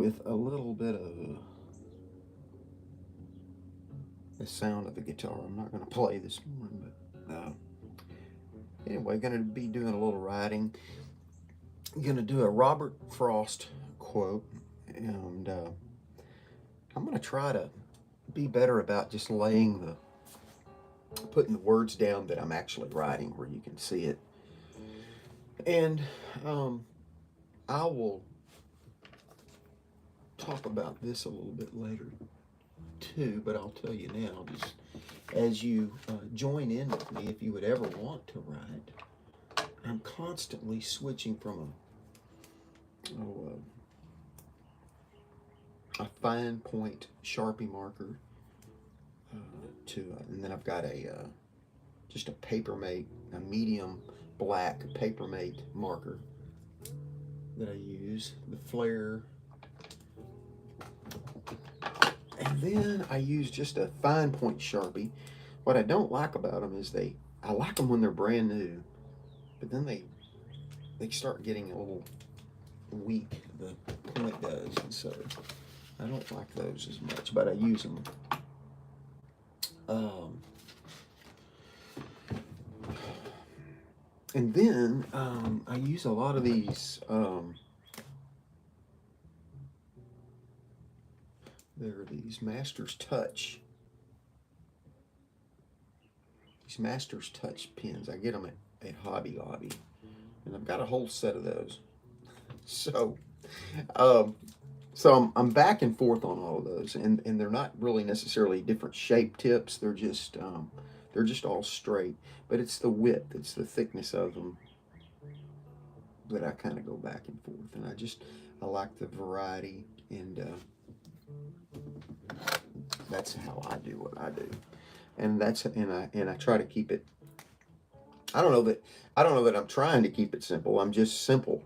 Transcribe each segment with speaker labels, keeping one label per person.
Speaker 1: with a little bit of the sound of the guitar. I'm not going to play this morning, but anyway, going to be doing a little writing. I'm going to do a Robert Frost quote, and I'm going to try to be better about just putting the words down that I'm actually writing where you can see it. And I will talk about this a little bit later too, but I'll tell you now, just as you join in with me, if you would ever want to write, I'm constantly switching from a fine point Sharpie marker and then I've got just a Papermate, a medium black Papermate marker that I use, the Flare. And then I use just a fine point Sharpie. What I don't like about them is I like them when they're brand new, but then they start getting a little weak, the point does, and so I don't like those as much, but I use them. And then I use a lot of these, there are these Masters Touch. These Masters Touch pens. I get them at Hobby Lobby, and I've got a whole set of those. So I'm back and forth on all of those, and they're not really necessarily different shape tips. They're just all straight, but it's the width, it's the thickness of them that I kind of go back and forth, and I like the variety, and that's how I do what I do, and I try to keep it. I don't know that I'm trying to keep it simple. I'm just simple.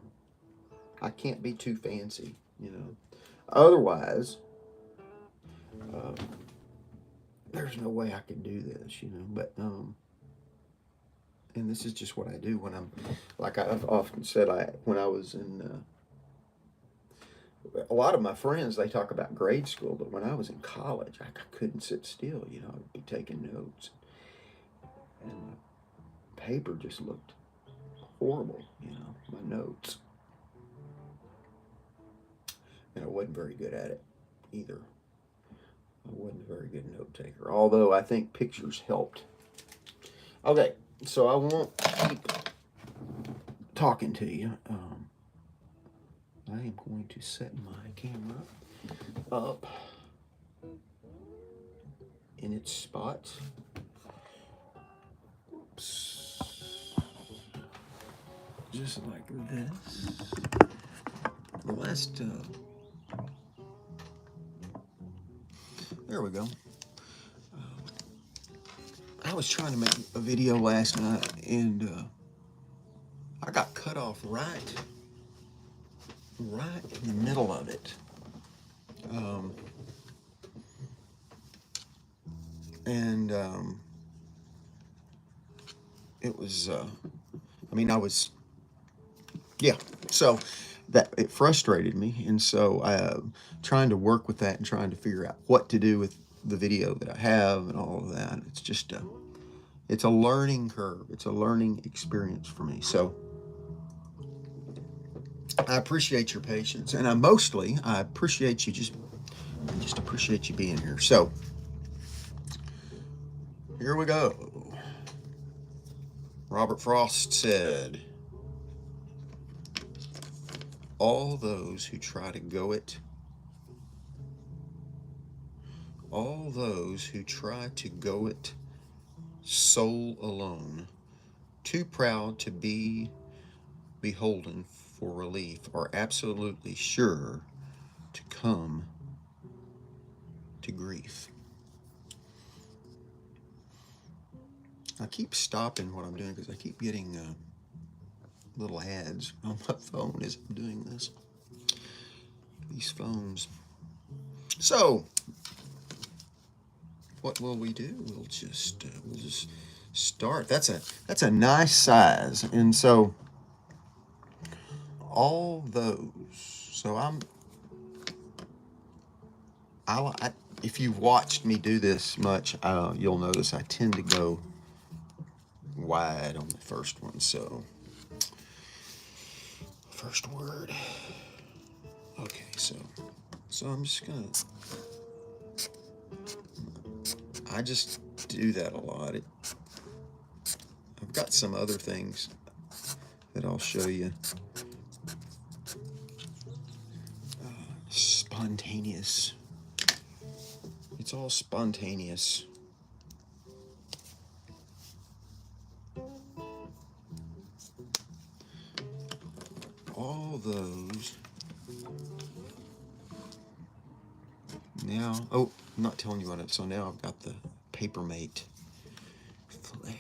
Speaker 1: I can't be too fancy, you know. Otherwise, there's no way I could do this, you know. But and this is just what I do when I'm, like I've often said, when I was in. A lot of my friends, they talk about grade school, but when I was in college, I couldn't sit still. You know, I would be taking notes, and the paper just looked horrible. You know, my notes. And I wasn't very good at it either. I wasn't a very good note taker, although I think pictures helped. Okay, so I won't keep talking to you. I am going to set my camera up in its spot. Oops. Just like this. The last there we go. I was trying to make a video last night, and I got cut off right in the middle of it. It was, so that it frustrated me, and so trying to work with that and trying to figure out what to do with the video that I have and all of that. It's just it's a learning curve. It's a learning experience for me. So I appreciate your patience, and I appreciate you just appreciate you being here. So here we go. Robert Frost said, all those who try to go it soul alone, too proud to be beholden for relief, are absolutely sure to come to grief. I keep stopping what I'm doing because I keep getting little ads on my phone as I'm doing this. These phones. So, what will we do? We'll just start. That's a nice size, and so all those. So if you've watched me do this much, you'll notice I tend to go wide on the first one. So, first word. Okay, so I'm just gonna. I just do that a lot. I've got some other things that I'll show you. Spontaneous. It's all spontaneous. All those. Now, oh, I'm not telling you what it is. So now I've got the Papermate Flare.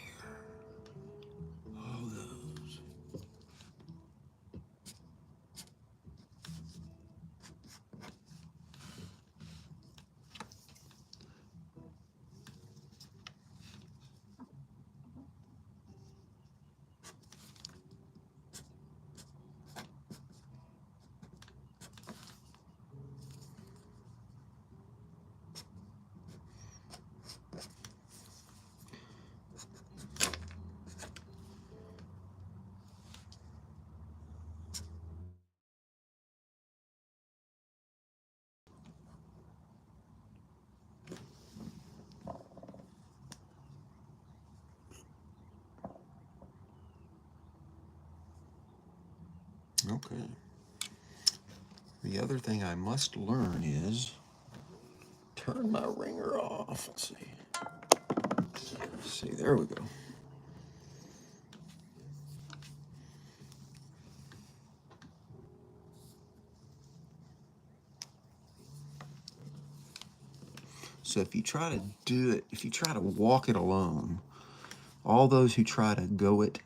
Speaker 1: All those. Okay. The other thing I must learn is turn my ringer off. Let's see. There we go. So if you try to do it, if you try to walk it alone, all those who try to go it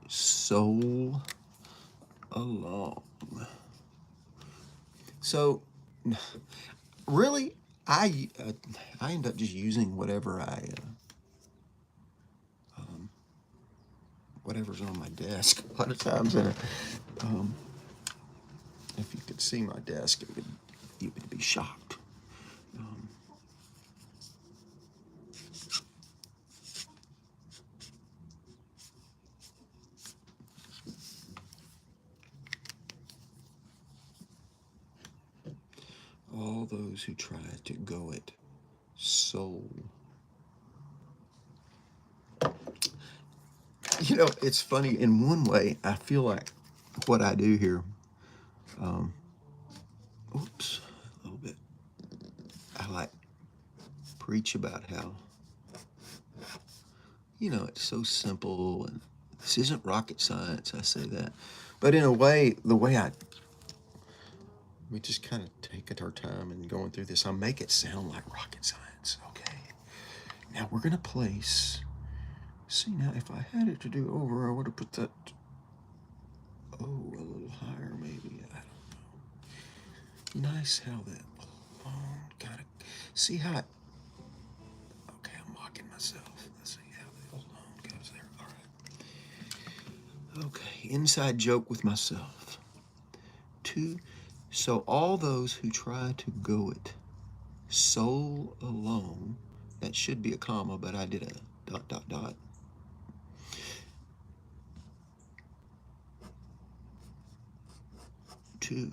Speaker 1: soul along. So really, I end up just using whatever whatever's on my desk. A lot of times, if you could see my desk, you would be shocked. All those who try to go it soul. You know, it's funny. In one way, I feel like what I do here, oops, a little bit. I like preach about how, you know, it's so simple and this isn't rocket science. I say that. But in a way, the way we just kind of take it our time and going through this, I make it sound like rocket science. Okay. Now we're going to place, see now, if I had it to do over, I would have put that, a little higher maybe. I don't know. Nice how that long kind of, see how it, okay, I'm mocking myself. Let's see how the old long goes there. All right. Okay, inside joke with myself. So all those who try to go it soul alone, that should be a comma, but I did a dot, dot, dot. Two.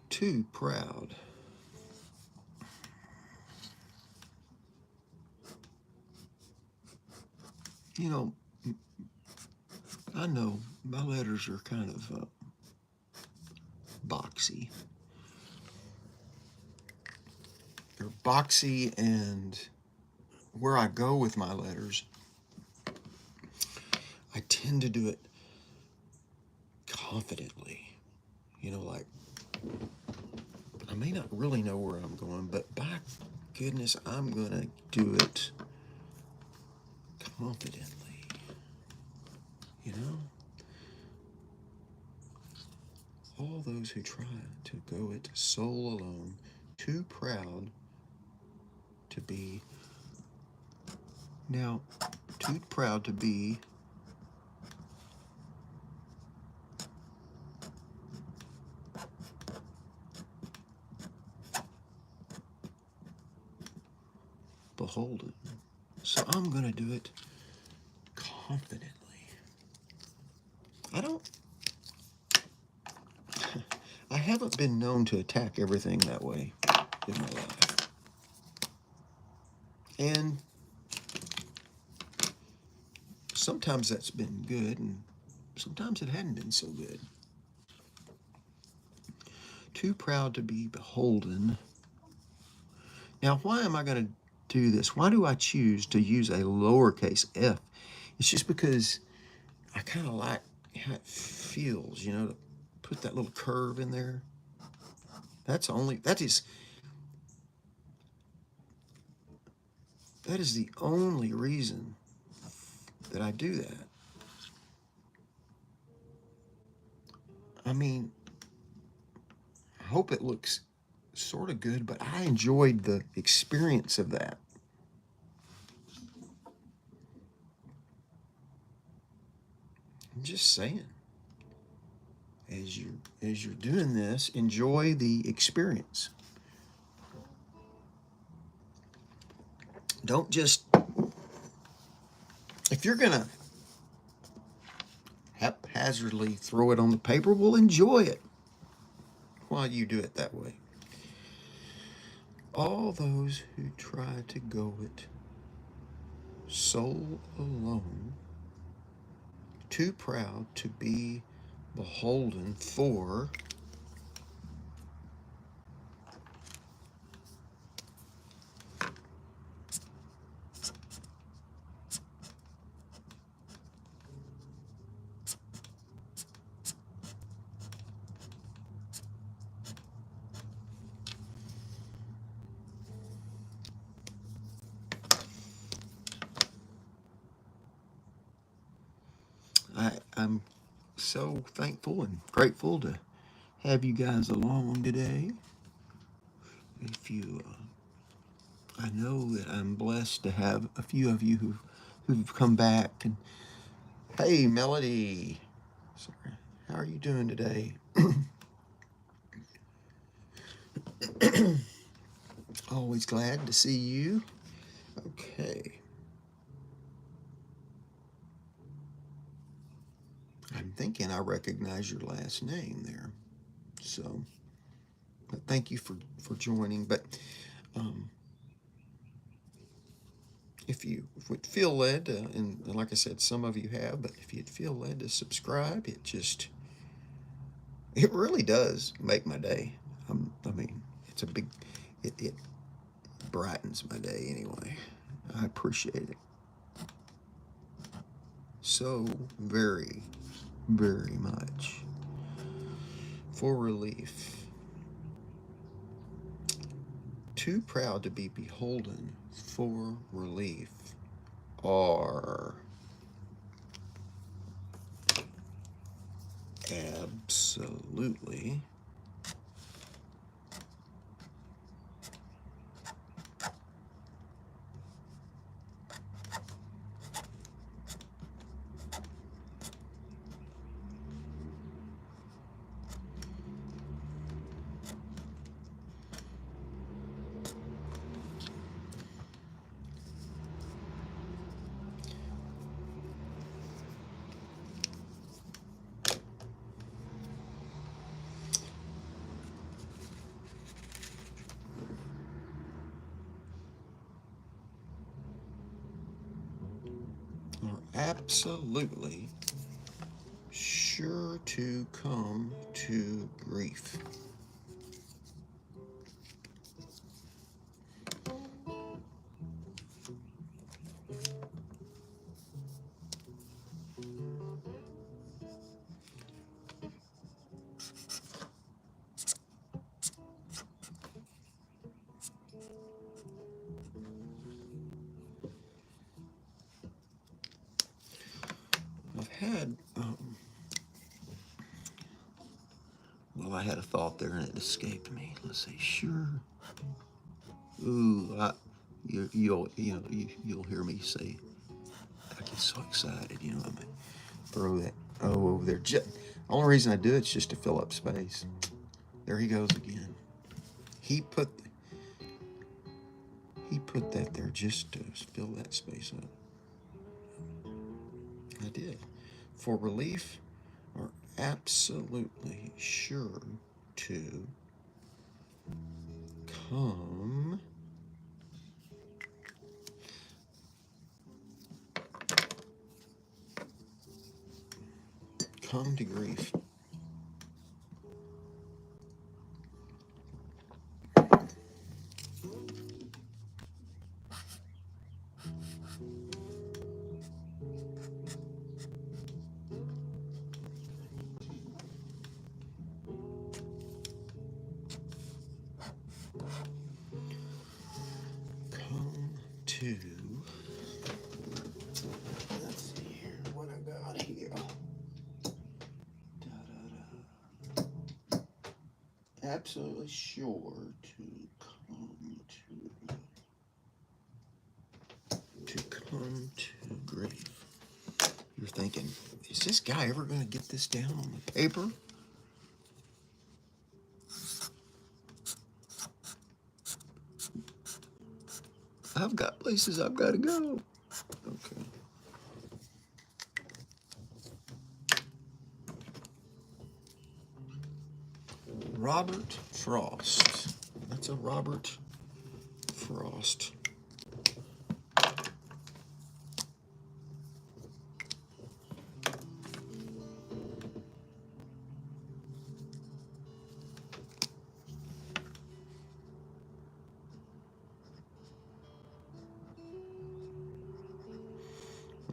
Speaker 1: Too proud. You know, I know my letters are kind of boxy. They're boxy, and where I go with my letters, I tend to do it confidently. You know, like, I may not really know where I'm going, but by goodness, I'm going to do it confidently. You know? All those who try to go it soul alone, too proud to be, now, too proud to be beholden. So I'm going to do it confidently. I haven't been known to attack everything that way in my life. And sometimes that's been good, and sometimes it hadn't been so good. Too proud to be beholden. Now, why am I going to do this? Why do I choose to use a lowercase f? It's just because I kind of like how it feels, you know, to put that little curve in there. That is the only reason that I do that. I mean, I hope it looks sort of good, but I enjoyed the experience of that. I'm just saying, as you're doing this, enjoy the experience. Don't just, if you're gonna haphazardly throw it on the paper, well, enjoy it while you do it that way. All those who try to go it soul alone, too proud to be beholden for I'm so thankful and grateful to have you guys along today. If you, I know that I'm blessed to have a few of you who've come back. And hey, Melody, sorry, how are you doing today? Always glad to see you. Okay. I'm thinking I recognize your last name there. So, but thank you for joining. But if you would feel led, and like I said, some of you have, but if you'd feel led to subscribe, it really does make my day. I mean, it's a big, it brightens my day anyway. I appreciate it so very, very much. For relief. Too proud to be beholden for relief. Are absolutely absolutely sure to come to grief. I've had Well, I had a thought there and it escaped me. Let's see, sure. Ooh, you'll hear me say, I get so excited, you know, I might throw that O over there. The only reason I do it's just to fill up space. There he goes again. He put that there just to fill that space up. I did. For relief, are absolutely sure to come to grief. Come to, let's see here, what I got here. Absolutely sure to come to grief. You're thinking, is this guy ever going to get this down on the paper? I've got places I've got to go. Okay. Robert Frost. That's a Robert Frost.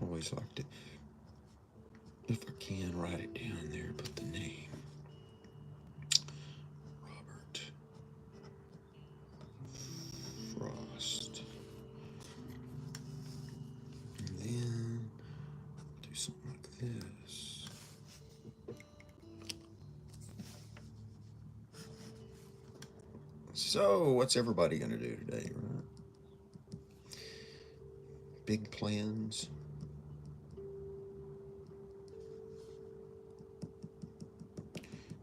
Speaker 1: Always like to, if I can, write it down there, put the name. Robert Frost. And then do something like this. So, what's everybody going to do today, right? Big plans.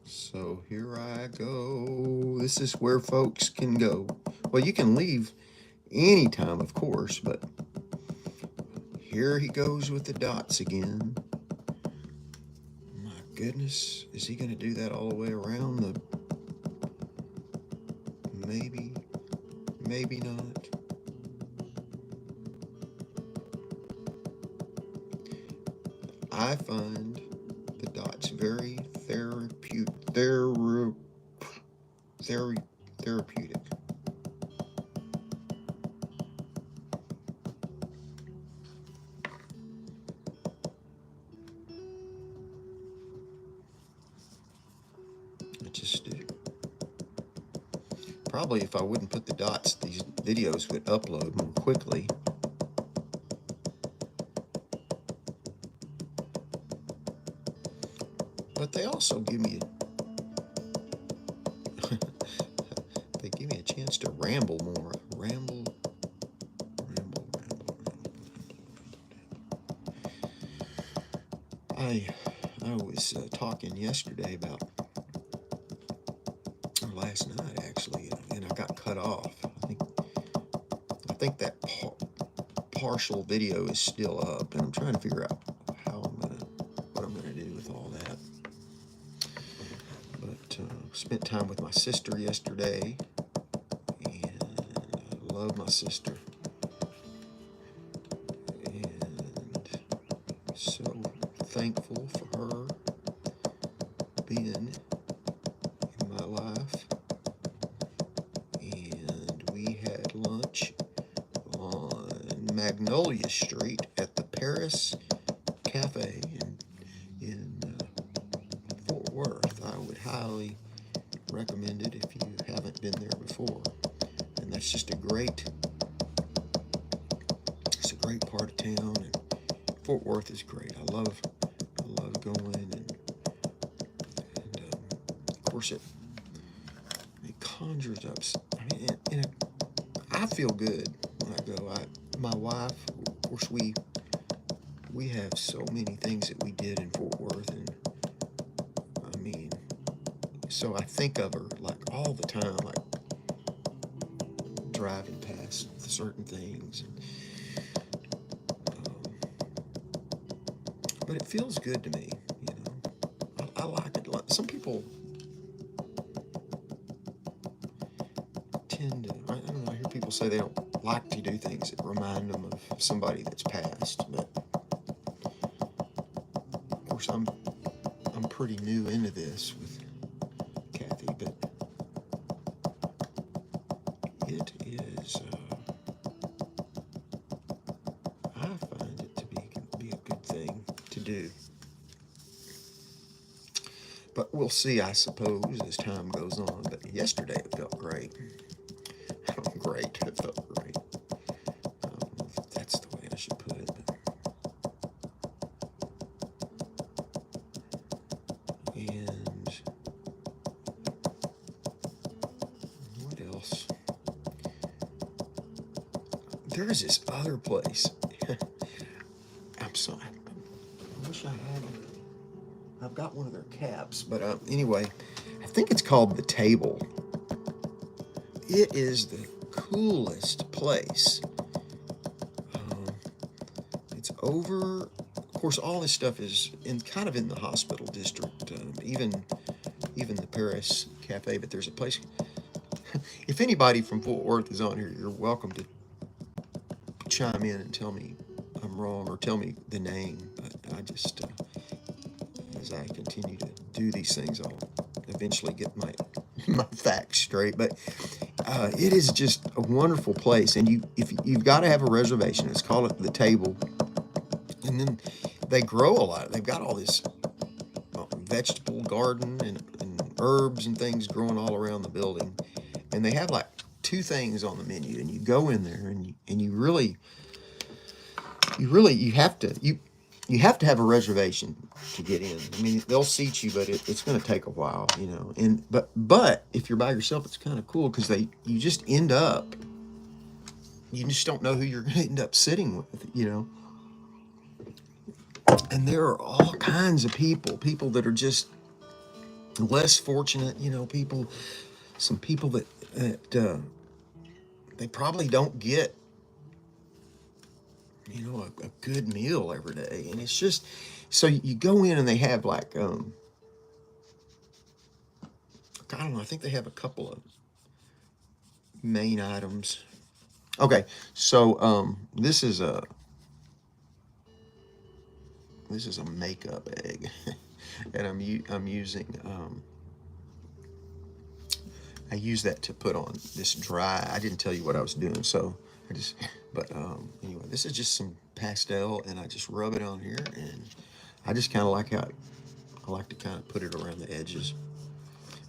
Speaker 1: So here I go. This is where folks can go. Well, you can leave anytime, of course, but here he goes with the dots again. My goodness, is he going to do that all the way around the... Maybe not. I find the dots very therapeutic. I just do. Probably if I wouldn't put the dots, these videos would upload more quickly. But they also give me they give me a chance to ramble more. Ramble. I was talking yesterday about, or last night actually, and I got cut off. I think that partial video is still up, and I'm trying to figure out what I'm gonna do with all that. But spent time with my sister yesterday, and I love my sister, and so thankful for her being in my life. And we had lunch on Magnolia Street at the Paris Cafe in Fort Worth. I would highly recommend it if you haven't been there before. And that's just it's a great part of town, and Fort Worth is great. I love going, and of course, it conjures up. I mean, I feel good when I go. My wife, of course, we have so many things that we did in Fort Worth, and I mean, so I think of her like all the time, like driving past certain things. But it feels good to me, you know. I like it. Some people tend to, I don't know, I hear people say they don't like to do things that remind them of somebody that's passed, but of course I'm pretty new into this with Kathy, but it is, I find it to be a good thing to do. But we'll see, I suppose, as time goes on. But yesterday it felt great. Great. It felt great. I don't know if that's the way I should put it. And what else? There is this other place. I'm sorry. I wish I had it. I've got one of their caps, but anyway, I think it's called The Table. It is the coolest place. It's over, of course, all this stuff is kind of in the hospital district, even the Paris Cafe, but there's a place. If anybody from Fort Worth is on here, you're welcome to chime in and tell me I'm wrong or tell me the name. But I just, as I continue to do these things, I'll eventually get my facts straight. But it is just a wonderful place, and if you've got to have a reservation. Let's call it The Table, and then they grow a lot. They've got all this vegetable garden and herbs and things growing all around the building, and they have like 2 things on the menu, and you go in there and you really you have to have a reservation to get in. I mean, they'll seat you, but it's going to take a while, you know. And but if you're by yourself, it's kind of cool because you just end up, you just don't know who you're going to end up sitting with, you know. And there are all kinds of people that are just less fortunate, you know. Some people that they probably don't get, you know, a good meal every day. And it's just, so you go in and they have like, I don't know, I think they have a couple of main items. Okay, so this is a makeup egg, and I'm using I use that to put on this dry. I didn't tell you what I was doing, so but anyway, this is just some pastel, and I just rub it on here, and I just kind of like how I like to kind of put it around the edges.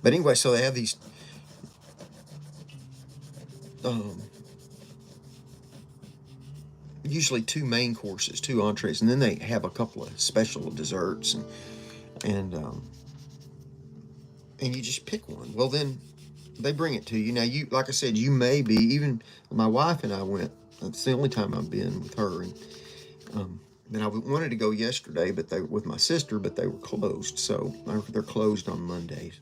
Speaker 1: But anyway, so they have these usually 2 main courses, 2 entrees, and then they have a couple of special desserts, and you just pick one. Well, then they bring it to you. Now, you, like I said, you may be, even my wife and I went. That's the only time I've been with her, and then I wanted to go yesterday, but with my sister, but they were closed. So they're closed on Mondays.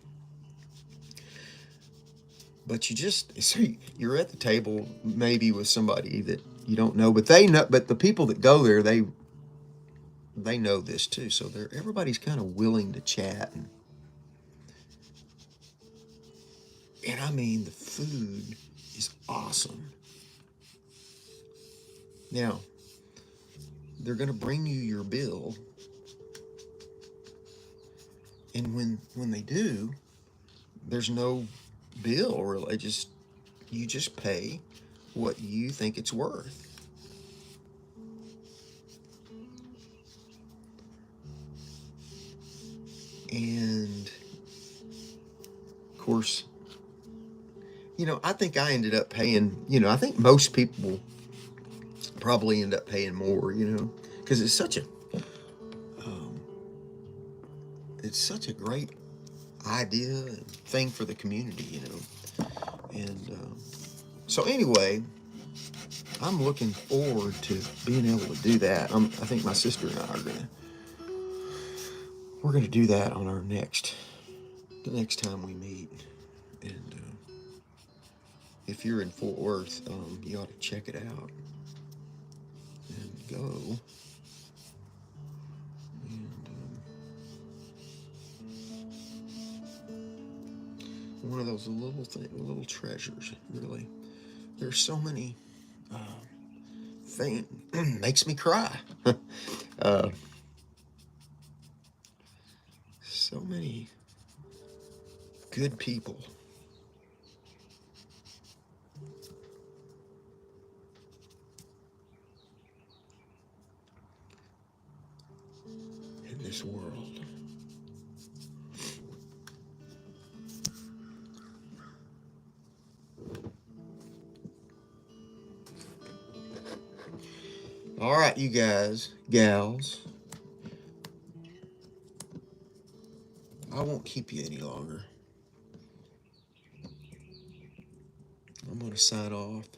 Speaker 1: But you're at the table maybe with somebody that you don't know, but they know. But the people that go there, they know this too. So everybody's kind of willing to chat, and I mean, the food is awesome. Now, they're going to bring you your bill, and when they do, there's no bill really. You just pay what you think it's worth. And of course, you know, I think I ended up paying, you know, I think most people probably end up paying more, you know, because it's such a great idea and thing for the community, you know. And so anyway, I'm looking forward to being able to do that. I think my sister and I we're gonna do that on the next time we meet. And if you're in Fort Worth, you ought to check it out and go. And one of those little treasures, really. There's so many things. Makes me cry. So many good people. In this world. All right, you guys, gals. I won't keep you any longer. I'm going to sign off.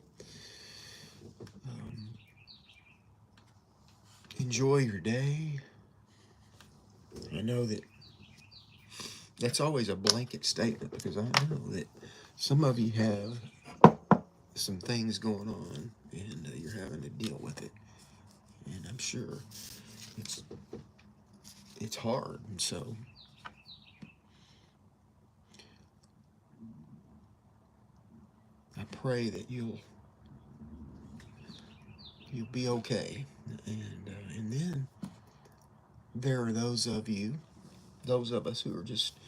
Speaker 1: Enjoy your day. I know that's always a blanket statement, because I know that some of you have some things going on and you're having to deal with it. And I'm sure it's hard. And so I pray that you'll be okay. And then there are those of us who are just,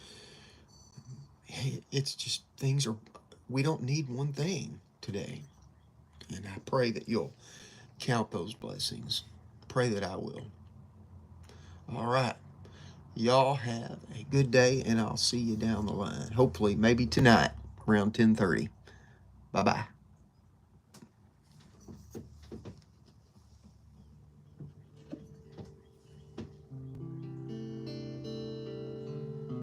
Speaker 1: hey, it's just we don't need one thing today. And I pray that you'll count those blessings. Pray that I will. All right. Y'all have a good day, and I'll see you down the line. Hopefully, maybe tonight around 10:30. Bye-bye.